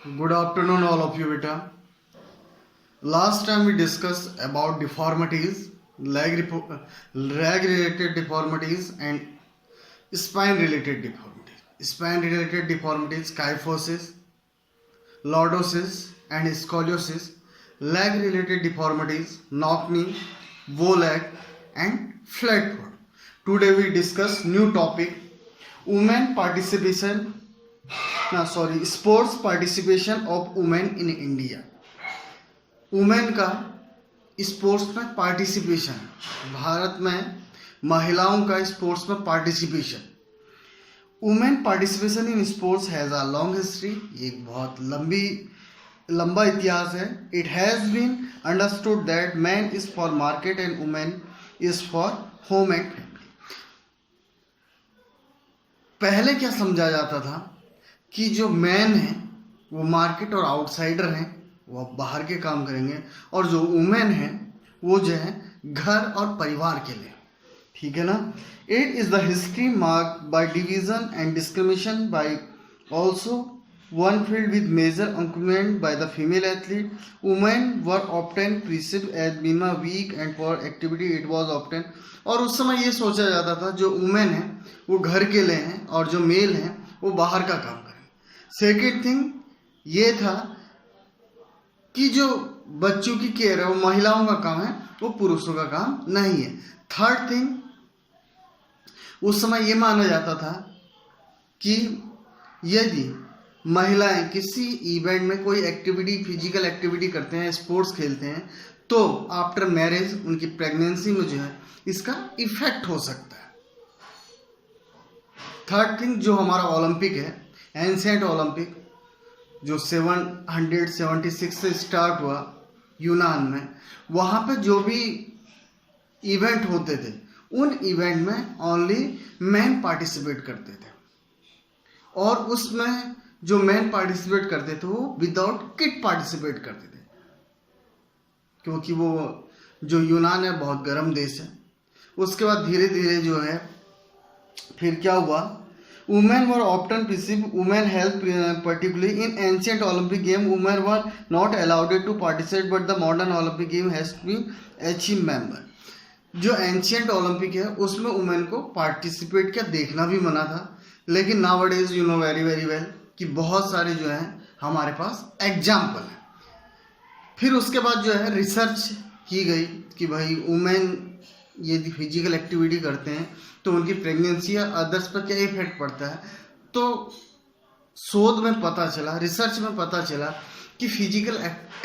Good afternoon, all of you, beta. Last time we discussed about deformities, leg-related deformities, and spine-related deformities. Spine-related deformities, kyphosis, lordosis, and scoliosis. Leg-related deformities, knock knee, bow leg, and flat foot. Today we discuss new topic: women participation. Sports participation of women in India. Women का sports में participation, भारत में महिलाओं का sports में participation. Women participation in sports has a long history. एक बहुत लंबा इतिहास है. It has been understood that man is for market and women is for home and family. पहले क्या समझा जाता था कि जो मैन है वो मार्केट और आउटसाइडर हैं, वो बाहर के काम करेंगे, और जो वुमेन है वो जो है घर और परिवार के लिए. ठीक है ना. It is the history mark by division and discrimination by also one field with major increment by the female athlete. Women were often perceived as being weak and for activity it was often. और उस समय ये सोचा जाता था जो women है वो घर के लिए हैं और जो मेल हैं वो बाहर का काम करें. सेकेंड थिंग ये था कि जो बच्चों की केयर है वो महिलाओं का काम है, वो पुरुषों का काम नहीं है. थर्ड थिंग, उस समय ये माना जाता था कि यदि महिलाएं किसी इवेंट में कोई एक्टिविटी, फिजिकल एक्टिविटी करते हैं, स्पोर्ट्स खेलते हैं, तो आफ्टर मैरिज उनकी प्रेगनेंसी में जो है इसका इफेक्ट हो सकता है. थर्ड थिंग, जो हमारा ओलंपिक है, एंशिएंट ओलंपिक, जो 776 से स्टार्ट हुआ यूनान में, वहाँ पे जो भी इवेंट होते थे उन इवेंट में ओनली मैन पार्टिसिपेट करते थे. और उसमें जो मैन पार्टिसिपेट करते थे वो विदाउट किट पार्टिसिपेट करते थे, क्योंकि वो जो यूनान है बहुत गर्म देश है. उसके बाद धीरे धीरे जो है फिर क्या हुआ, women were often perceived women health, particularly in ancient Olympic game women were not allowed to participate, but the modern Olympic game has been achieved member. जो एंशियंट ओलंपिक है उसमें वुमेन को पार्टिसिपेट क्या देखना भी मना था. लेकिन now days you know very very well कि बहुत सारे जो है हमारे पास एग्जाम्पल है. फिर उसके बाद जो है रिसर्च की गई कि भाई वुमेन यदि फिजिकल एक्टिविटी करते हैं तो उनकी प्रेगनेंसी या अदर्स पर क्या इफेक्ट पड़ता है. तो शोध में पता चला, रिसर्च में पता चला कि फिजिकल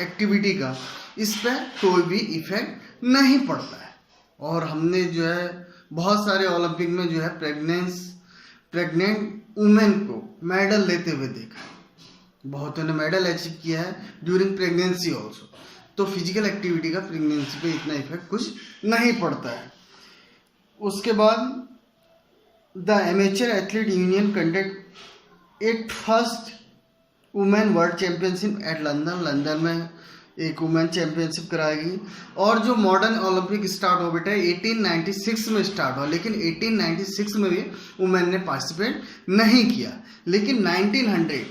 एक्टिविटी का इस पर कोई भी इफेक्ट नहीं पड़ता है. और हमने जो है बहुत सारे ओलंपिक में जो है प्रेग्नेंट वुमेन को मेडल लेते हुए देखा. बहुतों ने मेडल अचीव किया है ड्यूरिंग प्रेगनेंसी ऑल्सो. तो फिजिकल एक्टिविटी का प्रेगनेंसी पे इतना इफेक्ट कुछ नहीं पड़ता है. उसके बाद the amateur athlete union conduct it first women world championship at London में एक वुमेन चैंपियनशिप कराएगी. और जो मॉडर्न ओलंपिक स्टार्ट हो बेटा 1896 में स्टार्ट हुआ, लेकिन 1896 में भी वुमेन ने पार्टिसिपेट नहीं किया. लेकिन 1900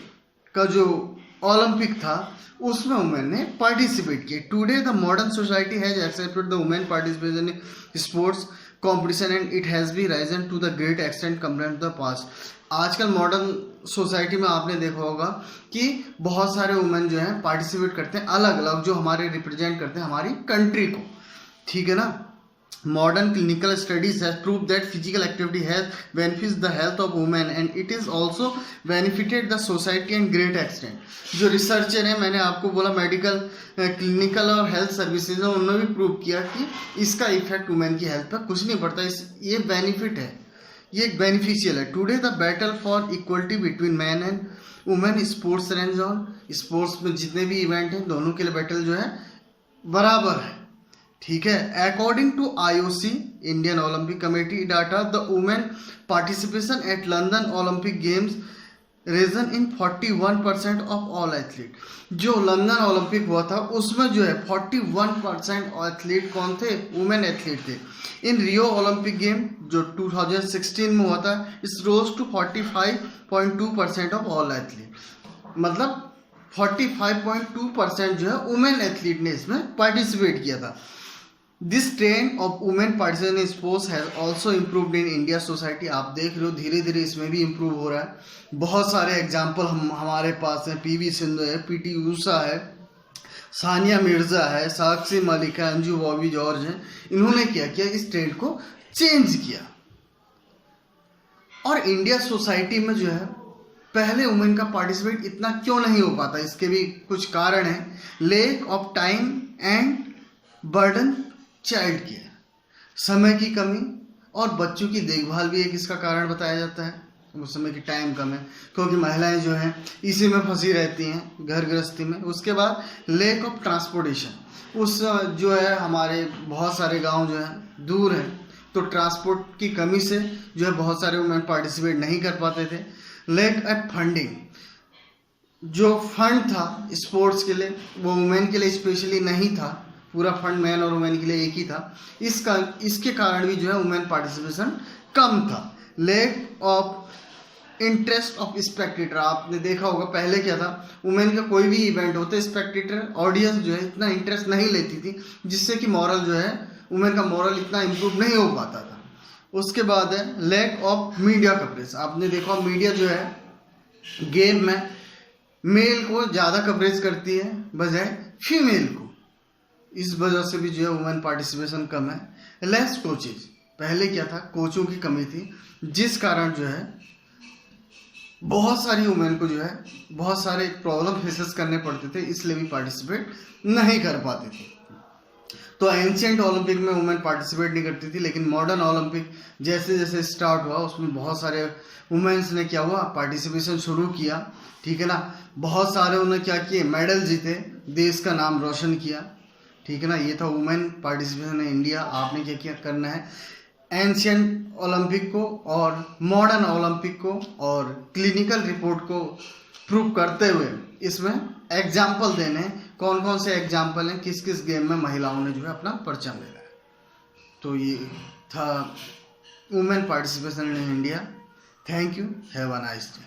का जो ओलंपिक था उसमें वुमेन ने पार्टिसिपेट किया. Today the modern society has accepted the women participation in sports competition and it has be risen to the great extent compare to the past. आजकल मॉडर्न सोसाइटी में आपने देखा होगा कि बहुत सारे वुमेन जो हैं पार्टिसिपेट करते हैं, अलग अलग जो हमारे रिप्रेजेंट करते हैं हमारी कंट्री को. ठीक है ना. Modern clinical studies has proved that physical activity has benefits the health of women and it is also benefited the society and great extent. जो रिसर्चर है, मैंने आपको बोला मेडिकल, क्लिनिकल और हेल्थ सर्विसेज है, उन्होंने भी प्रूव किया कि इसका इफेक्ट वुमेन की हेल्थ पर कुछ नहीं पड़ता. ये बेनिफिट है, ये एक बेनिफिशियल है. Today the battle for equality between man and women sports range on. Sports में जितने भी इवेंट हैं दोनों के लिए बैटल जो है बराबर है. ठीक है. According to IOC Indian Olympic committee data the women participation at London Olympic games risen in 41% of all athlete. जो लंदन ओलंपिक हुआ था उसमें जो है 41% एथलीट कौन थे, वुमेन एथलीट थे. इन रियो ओलंपिक गेम जो 2016 में हुआ था it's rose to 45.2% of all athlete. मतलब 45.2% जो है वुमेन एथलीट ने इसमें पार्टिसिपेट किया था। This trend of women participation in sports has also improved in India society. आप देख रहे हो धीरे धीरे इसमें भी इम्प्रूव हो रहा है। बहुत सारे एग्जाम्पल हमारे पास हैं। पीवी सिंधु है, पीटी ऊषा है, सानिया मिर्जा है, साक्षी मलिक है, अंजू बॉबी जॉर्ज है। इन्होंने क्या किया, इस ट्रेंड को चेंज किया। और इंडिया सोसाइटी में जो है पहले वुमेन का पार्टिसिपेट इतना क्यों नहीं हो पाता, इसके भी कुछ कारण हैं। Lake of time and burden child care, समय की कमी और बच्चों की देखभाल भी एक इसका कारण बताया जाता है। उस समय की टाइम कम है क्योंकि महिलाएं जो हैं इसी में फंसी रहती हैं घर गृहस्थी में। उसके बाद लेक ऑफ ट्रांसपोर्टेशन, उस जो है हमारे बहुत सारे गांव जो हैं दूर हैं, तो ट्रांसपोर्ट की कमी से जो है बहुत सारे वुमेन पार्टिसिपेट नहीं कर पाते थे। लेक ऑफ फंडिंग, जो फंड था स्पोर्ट्स के लिए वो वुमेन के लिए स्पेशली नहीं था, पूरा फंड मैन और वुमेन के लिए एक ही था। इसके कारण भी जो है वुमेन पार्टिसिपेशन कम था। Lake of interest of Spectator, आपने देखा होगा पहले क्या था, वुमेन का कोई भी इवेंट होता है स्पेक्टेटर ऑडियंस जो है इतना इंटरेस्ट नहीं लेती थी, जिससे कि मॉरल जो है वुमेन का मॉरल इतना इम्प्रूव नहीं हो पाता था। उसके बाद है लैक ऑफ मीडिया कवरेज। आपने देखा मीडिया जो है गेम में मेल को ज़्यादा कवरेज करती है बजाय फीमेल को, इस वजह से भी जो है वुमेन पार्टिसिपेशन कम है। लेस कोचेज, पहले क्या था कोचों की कमी थी, जिस कारण जो है बहुत सारी वुमेन को जो है बहुत सारे प्रॉब्लम फेसेस करने पड़ते थे, इसलिए भी पार्टिसिपेट नहीं कर पाती थी। तो एंशियंट ओलंपिक में वुमेन पार्टिसिपेट नहीं करती थी, लेकिन मॉडर्न ओलंपिक जैसे जैसे स्टार्ट हुआ उसमें बहुत सारे वुमेन्स ने क्या हुआ पार्टिसिपेशन शुरू किया, ठीक है ना। बहुत सारे उन्होंने क्या किए मेडल जीते, देश का नाम रोशन किया, ठीक है ना। ये था वुमेन पार्टिसिपेशन इन इंडिया। आपने क्या क्या करना है, एंशियंट ओलंपिक को और मॉडर्न ओलंपिक को और क्लिनिकल रिपोर्ट को प्रूव करते हुए इसमें एग्जाम्पल देने, कौन कौन से एग्जाम्पल हैं, किस किस गेम में महिलाओं ने जो है अपना परचम ले है। तो ये था women participation in India. Thank you, have a nice day.